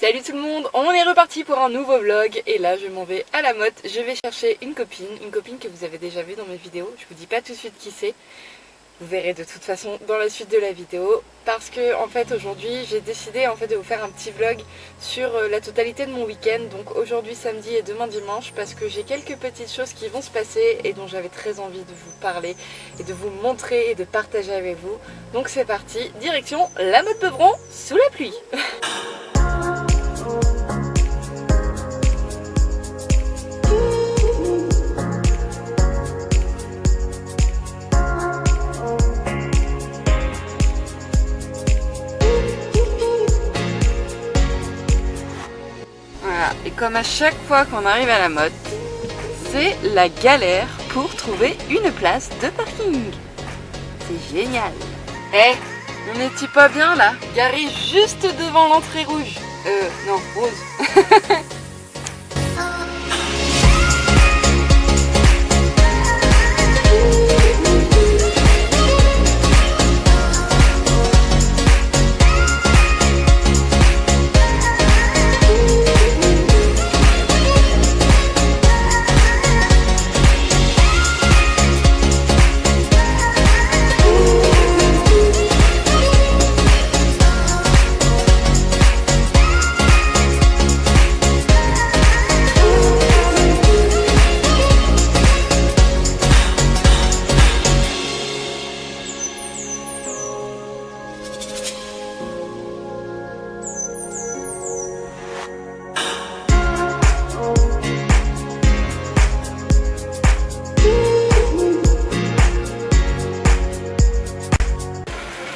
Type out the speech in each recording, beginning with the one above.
Salut tout le monde, on est reparti pour un nouveau vlog et là je m'en vais à la motte. Je vais chercher une copine que vous avez déjà vue dans mes vidéos. Je vous dis pas tout de suite qui c'est. Vous verrez de toute façon dans la suite de la vidéo parce que en fait aujourd'hui j'ai décidé de vous faire un petit vlog sur la totalité de mon week-end, donc aujourd'hui samedi et demain dimanche, parce que j'ai quelques petites choses qui vont se passer et dont j'avais très envie de vous parler et de vous montrer et de partager avec vous. Donc c'est parti, direction la motte Beuvron sous la pluie. Et comme à chaque fois qu'on arrive à la motte, c'est la galère pour trouver une place de parking. C'est génial. Eh, on n'est-il pas bien là? Garé juste devant l'entrée rouge. Non, rose.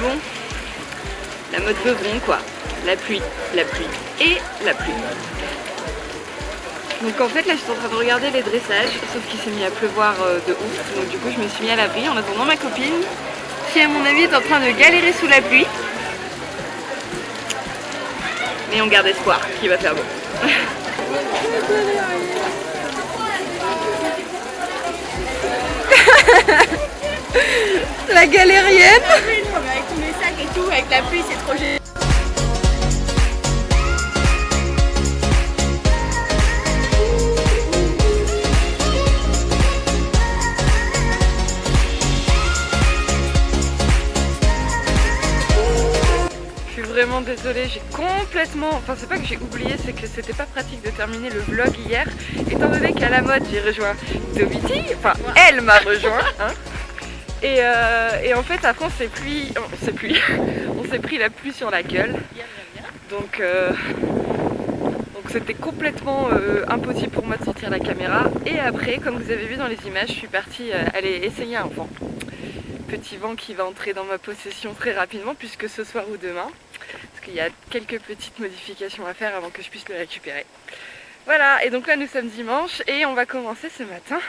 Bon, la motte Beuvron quoi, la pluie et la pluie. Donc en fait là je suis en train de regarder les dressages, sauf qu'il s'est mis à pleuvoir de ouf, donc du coup je me suis mis à l'abri en attendant ma copine qui à mon avis est en train de galérer sous la pluie. Mais on garde espoir qu'il va faire beau. La galérienne. Avec tous mes sacs et tout, avec la pluie, c'est trop génial. Je suis vraiment désolée, j'ai complètement... Enfin c'est pas que j'ai oublié, c'est que c'était pas pratique de terminer le vlog hier, étant donné qu'à la mode j'ai rejoint Domiti, enfin elle m'a rejoint, hein. Et en fait après on s'est pris la pluie sur la gueule, donc c'était complètement impossible pour moi de sortir la caméra. Et après, comme vous avez vu dans les images, je suis partie aller essayer un vent. Petit vent qui va entrer dans ma possession très rapidement, puisque ce soir ou demain, parce qu'il y a quelques petites modifications à faire avant que je puisse le récupérer. Voilà, et donc là nous sommes dimanche et on va commencer ce matin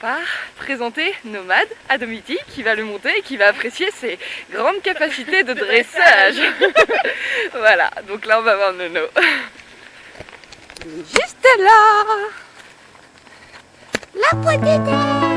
par présenter Nomade à Domiti qui va le monter et qui va apprécier ses grandes capacités de dressage. Voilà, donc là on va voir Nono. Juste là, la poignée d'air.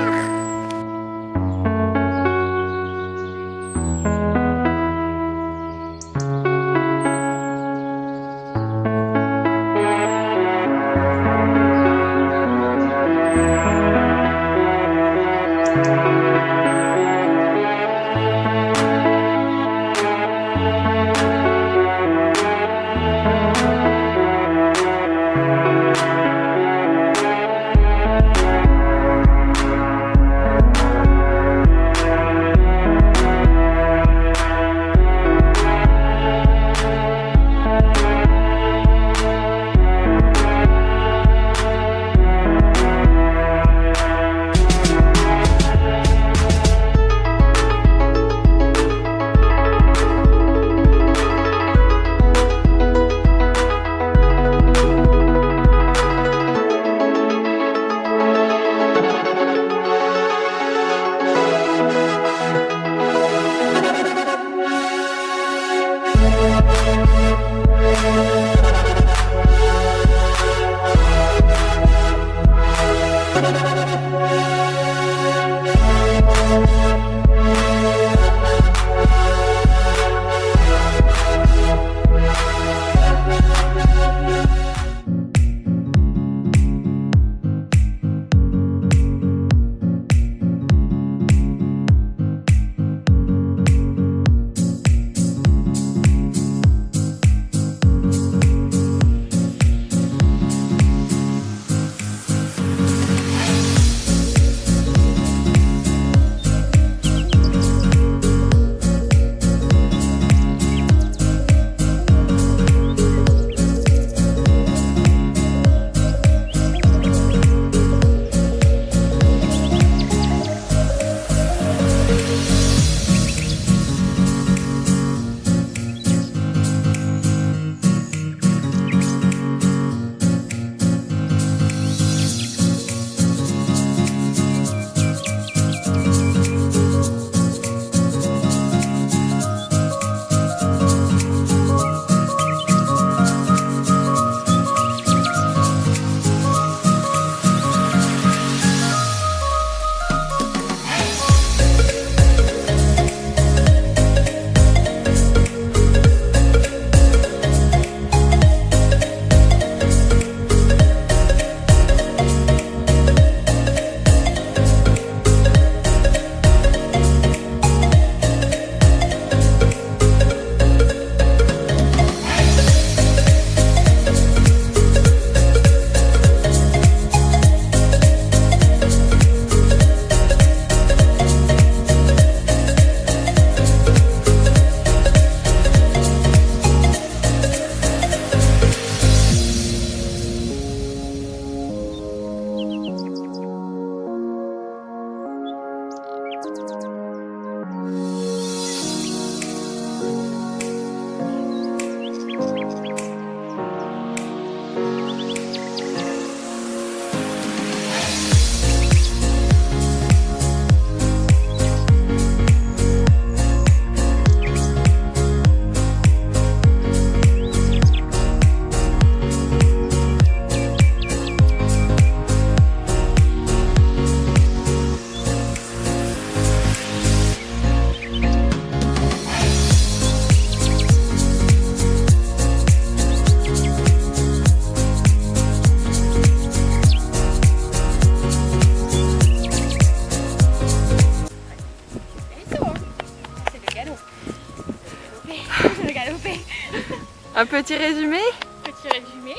Un petit résumé? Petit résumé,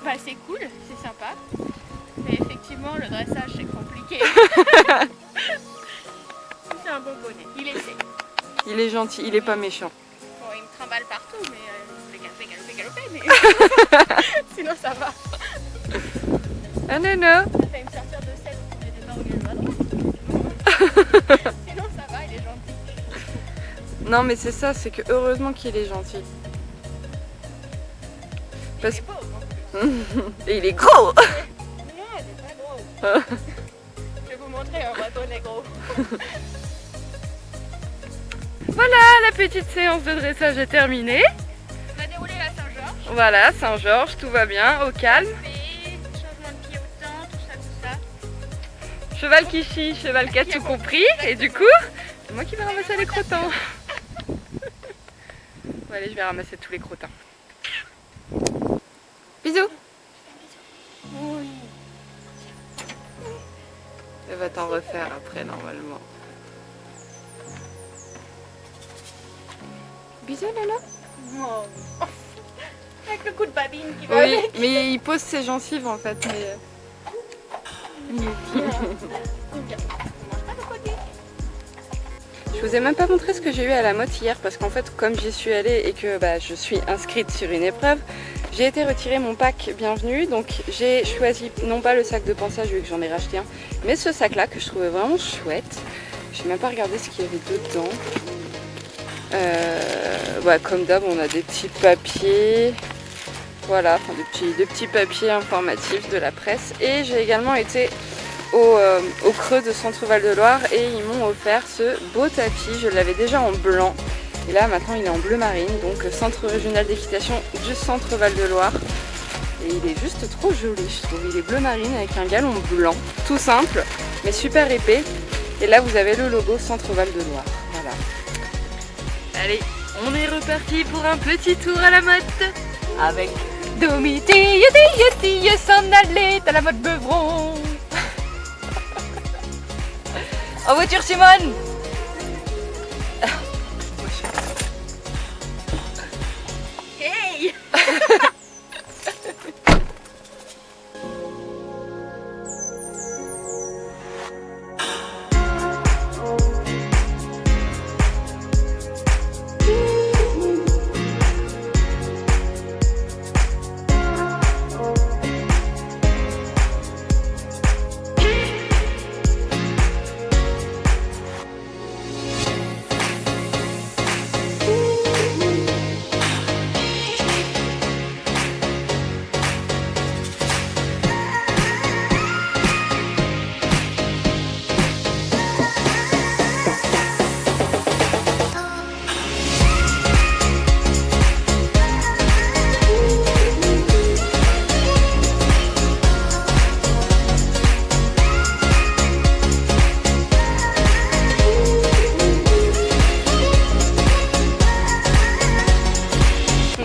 bah c'est cool, c'est sympa. Mais effectivement, le dressage c'est compliqué. C'est un bon bonnet, il essaie. Il est gentil, il est pas méchant. Bon, il me trimballe partout, mais fais galoper, mais sinon ça va. Ah non, non. Ça fait me sortir de scène pour les départs au gauche à droite. Sinon ça va, il est gentil. Non mais c'est ça, c'est que heureusement qu'il est gentil. Parce... Il est beau en plus. Et il est gros. Non, il est pas gros. Je vais vous montrer un vrai bonnet gros. Voilà, la petite séance de dressage est terminée. On a déroulé la Saint-Georges. Voilà, Saint-Georges, tout va bien, au calme. Changement de pied au temps, tout ça. Cheval qui chie, cheval qui a tout compris. Et du coup, c'est moi qui vais ramasser les crottins. Bon, allez, je vais ramasser tous les crottins. Bisous. Oui. Elle va t'en refaire après, normalement. Bisous, Lala. Oh. Avec le coup de babine qui va Oui, avec. mais il pose ses gencives en fait. Mais... Je vous ai même pas montré ce que j'ai eu à la motte hier parce qu'en fait comme j'y suis allée et que je suis inscrite sur une épreuve, j'ai été retirer mon pack bienvenue, donc j'ai choisi non pas le sac de pansage vu que j'en ai racheté un, mais ce sac là que je trouvais vraiment chouette. J'ai même pas regardé ce qu'il y avait dedans. Comme d'hab on a des petits papiers, voilà, enfin des petits papiers informatifs de la presse, et j'ai également été au creux de Centre Val-de-Loire et ils m'ont offert ce beau tapis. Je l'avais déjà en blanc et là maintenant il est en bleu marine, donc Centre Régional d'Équitation du Centre Val-de-Loire, et il est juste trop joli je trouve. Il est bleu marine avec un galon blanc, tout simple mais super épais, et là vous avez le logo Centre Val-de-Loire. Voilà. Allez, on est reparti pour un petit tour à la motte avec Domiti, s'en aller à la motte Beuvron. En voiture, Simone. Hey.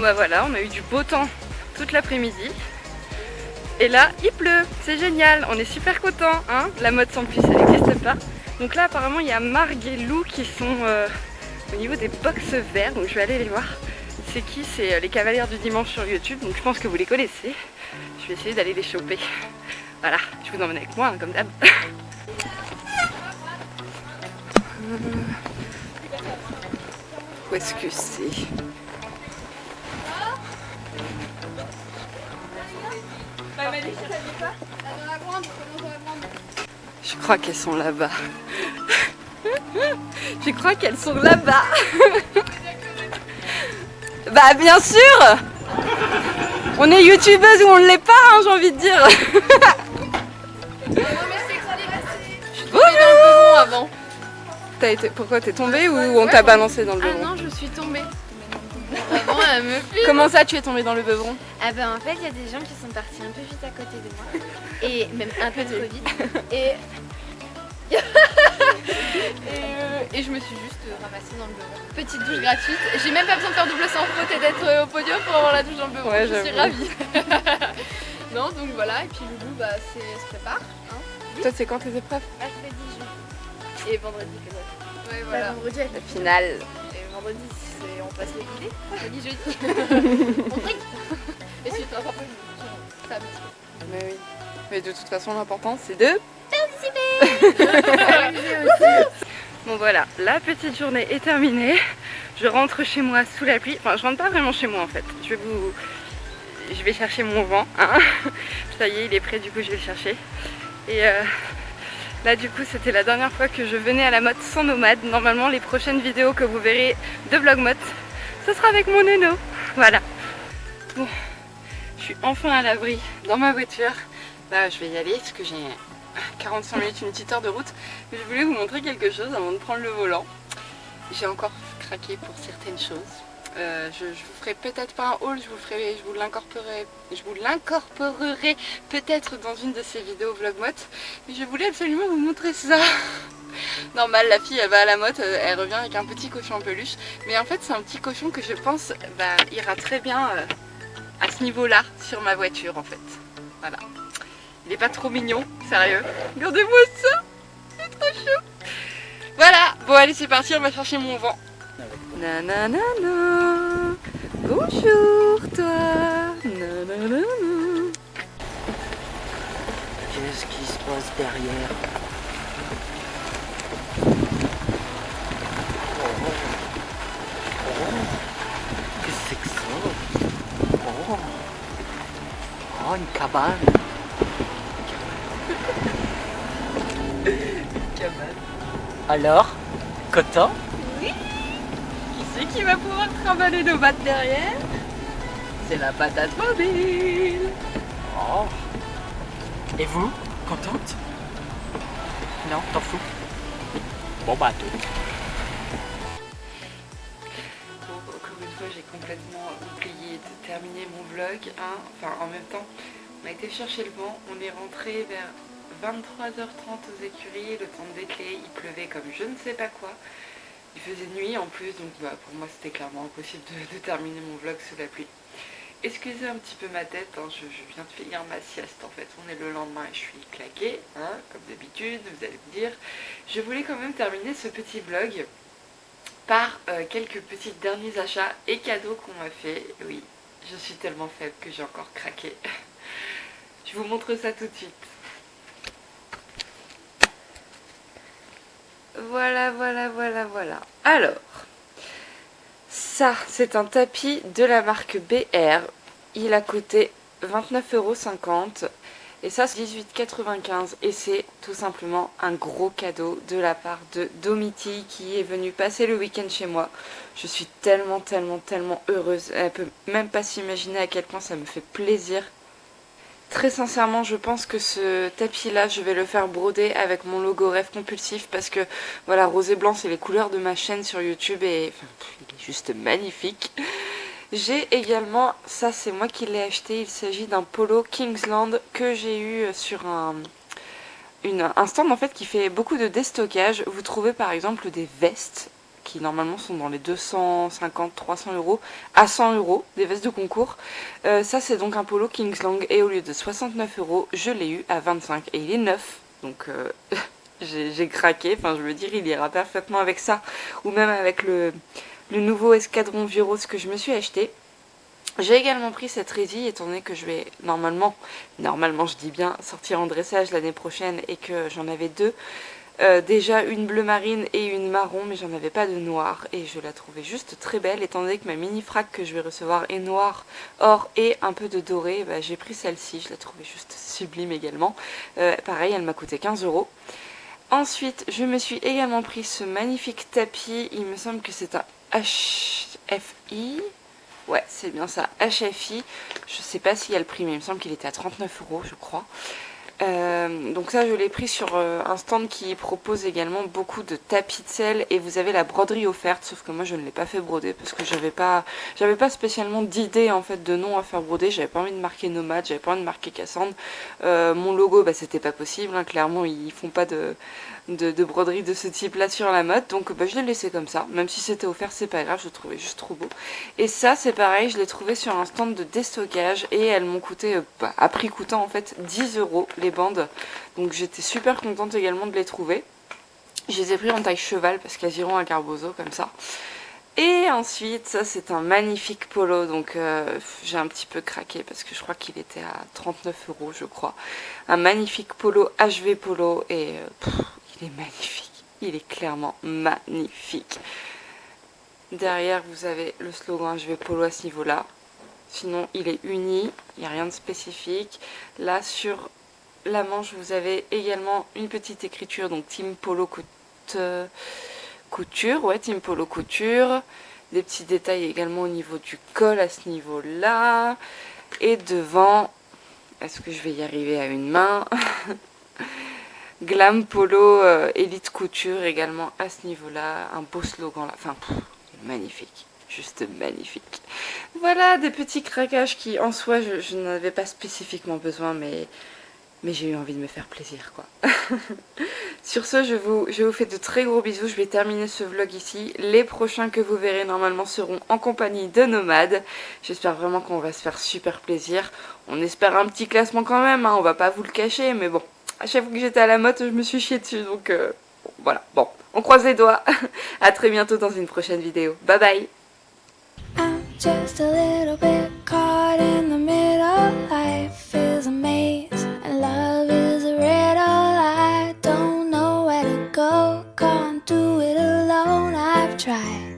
Bah voilà, on a eu du beau temps toute l'après-midi. Et là, il pleut, c'est génial, on est super contents, hein. La mode sans pluie, ça n'existe pas. Donc là, apparemment, il y a Marg et Lou qui sont au niveau des box verts, donc je vais aller les voir. C'est qui? C'est les Cavalières du Dimanche sur YouTube, donc je pense que vous les connaissez. Je vais essayer d'aller les choper. Voilà, je vous emmène avec moi, hein, comme d'hab. Où est-ce que c'est? Je crois qu'elles sont là-bas. Je crois qu'elles sont là-bas. Bah bien sûr. On est youtubeuse ou on ne l'est pas, hein, j'ai envie de dire. Bonjour. Avant. Pourquoi t'es tombée ou on t'a balancé dans le beuvron? Ah non, je suis tombée. Avant, elle me fuit. Comment ça, tu es tombée dans le beuvron? Ah ben en fait il y a des gens qui sont partis un peu vite à côté de moi et même un peu trop vite et Et je me suis juste ramassée dans le beurre. Petite douche gratuite. J'ai même pas besoin de faire double sans faute et d'être au podium pour avoir la douche dans le beurre. Ouais, je suis j'avoue. ravie. Non, donc voilà. Et puis Loulou se prépare. Hein. Toi, c'est quand tes épreuves? mercredi, jeudi Et vendredi peut-être. Ouais, bah, voilà. vendredi. La finale. Et vendredi. on passe les goûter. Jeudi. On brille. Et si tu n'as pas pris, ça va. Mais oui. Mais de toute façon, l'important c'est de Bon voilà, la petite journée est terminée. Je rentre chez moi sous la pluie. Enfin, je rentre pas vraiment chez moi en fait. Je vais chercher mon vent. Hein. Ça y est, il est prêt, du coup je vais le chercher. Et là du coup c'était la dernière fois que je venais à la motte sans nomade. Normalement les prochaines vidéos que vous verrez de vlog motte, ce sera avec mon Neno. Voilà. Bon, je suis enfin à l'abri dans ma voiture. Bah je vais y aller parce que j'ai 45 minutes, une petite heure de route. Mais je voulais vous montrer quelque chose avant de prendre le volant. J'ai encore craqué pour certaines choses. Je vous ferai peut-être pas un haul, je vous l'incorporerai peut-être dans une de ces vidéos vlog motte. Mais je voulais absolument vous montrer ça. Normal, la fille elle va à la motte, elle revient avec un petit cochon en peluche. Mais en fait c'est un petit cochon que je pense ira très bien à ce niveau-là sur ma voiture en fait. Voilà. Il est pas trop mignon, sérieux. Regardez-moi ça, c'est trop chou. Voilà, bon allez c'est parti, on va chercher mon vent. Nanana, bonjour toi. Nanana. Qu'est-ce qui se passe derrière? Qu'est-ce que c'est que ça? Oh, une cabane. Alors, content? Oui. Qui c'est qui va pouvoir trimballer nos battes derrière? C'est la patate mobile. Oh. Et vous, contente? Non, t'en fous? Bon bah tout. Bon, encore une fois j'ai complètement oublié de terminer mon vlog. Hein. Enfin en même temps, on a été chercher le vent, on est rentré vers 23h30 aux écuries, le temps de dételer, il pleuvait comme je ne sais pas quoi. Il faisait nuit en plus, donc pour moi c'était clairement impossible de terminer mon vlog sous la pluie. Excusez un petit peu ma tête, hein, je viens de finir ma sieste en fait, on est le lendemain et je suis claquée, hein, comme d'habitude, vous allez me dire. Je voulais quand même terminer ce petit vlog par quelques petits derniers achats et cadeaux qu'on m'a fait. Oui, je suis tellement faible que j'ai encore craqué. Je vous montre ça tout de suite. Voilà. Alors, ça, c'est un tapis de la marque BR. Il a coûté 29,50 € et ça, c'est 18,95 € et c'est tout simplement un gros cadeau de la part de Domiti qui est venue passer le week-end chez moi. Je suis tellement heureuse. Elle peut même pas s'imaginer à quel point ça me fait plaisir. Très sincèrement, je pense que ce tapis-là, je vais le faire broder avec mon logo Rêve Compulsif parce que, voilà, rose et blanc, c'est les couleurs de ma chaîne sur YouTube et enfin, il est juste magnifique. J'ai également, ça c'est moi qui l'ai acheté, il s'agit d'un polo Kingsland que j'ai eu sur un stand en fait qui fait beaucoup de déstockage. Vous trouvez par exemple des vestes qui normalement sont dans les 250-300 € à 100 €, des vestes de concours. Ça c'est donc un polo Kingsland et au lieu de 69 €, je l'ai eu à 25 et il est neuf. Donc j'ai craqué, enfin je veux dire il ira parfaitement avec ça ou même avec le nouveau escadron vieux rose que je me suis acheté. J'ai également pris cette résille étant donné que je vais normalement je dis bien, sortir en dressage l'année prochaine et que j'en avais deux. Déjà une bleu marine et une marron, mais j'en avais pas de noir et je la trouvais juste très belle étant donné que ma mini frac que je vais recevoir est noire, or et un peu de doré. Bah, j'ai pris celle-ci, je la trouvais juste sublime également. Pareil, elle m'a coûté 15 €. Ensuite, je me suis également pris ce magnifique tapis, il me semble que c'est un HFI. Ouais, c'est bien ça, HFI. Je sais pas s'il y a le prix, mais il me semble qu'il était à 39 € je crois. Donc ça je l'ai pris sur un stand qui propose également beaucoup de tapis de selle et vous avez la broderie offerte, sauf que moi je ne l'ai pas fait broder parce que j'avais pas spécialement d'idée en fait de nom à faire broder. J'avais pas envie de marquer Nomade, j'avais pas envie de marquer Cassandre. Mon logo bah c'était pas possible, hein. Clairement ils font pas de broderie de ce type là sur la mode, donc bah, je l'ai laissé comme ça, même si c'était offert c'est pas grave, je le trouvais juste trop beau. Et ça c'est pareil, je l'ai trouvé sur un stand de déstockage et elles m'ont coûté à prix coûtant en fait 10 € les bandes, donc j'étais super contente également de les trouver. Je les ai pris en taille cheval parce qu'elles iront à Garbozo comme ça. Et ensuite, ça c'est un magnifique polo, donc j'ai un petit peu craqué parce que je crois qu'il était à 39 € je crois. Un magnifique polo HV Polo et il est magnifique, il est clairement magnifique. Derrière vous avez le slogan HV Polo à ce niveau-là. Sinon il est uni, il n'y a rien de spécifique. Là sur la manche vous avez également une petite écriture, donc Team Polo Couture, ouais, Team Polo Couture. Des petits détails également au niveau du col à ce niveau-là. Et devant, est-ce que je vais y arriver à une main? Glam Polo Elite Couture également à ce niveau-là. Un beau slogan là, enfin, magnifique. Juste magnifique. Voilà, des petits craquages qui en soi je n'en avais pas spécifiquement besoin, mais j'ai eu envie de me faire plaisir quoi. Sur ce, je vous fais de très gros bisous, je vais terminer ce vlog ici. Les prochains que vous verrez normalement seront en compagnie de Nomade. J'espère vraiment qu'on va se faire super plaisir. On espère un petit classement quand même, hein, on va pas vous le cacher, mais bon, à chaque fois que j'étais à la moto, je me suis chiée dessus, donc bon, voilà, bon, on croise les doigts. À très bientôt dans une prochaine vidéo. Bye bye. I'm just a little bit caught in the middle. Life is a maze and love is a riddle. I don't know where to go, can't do it alone. I've tried.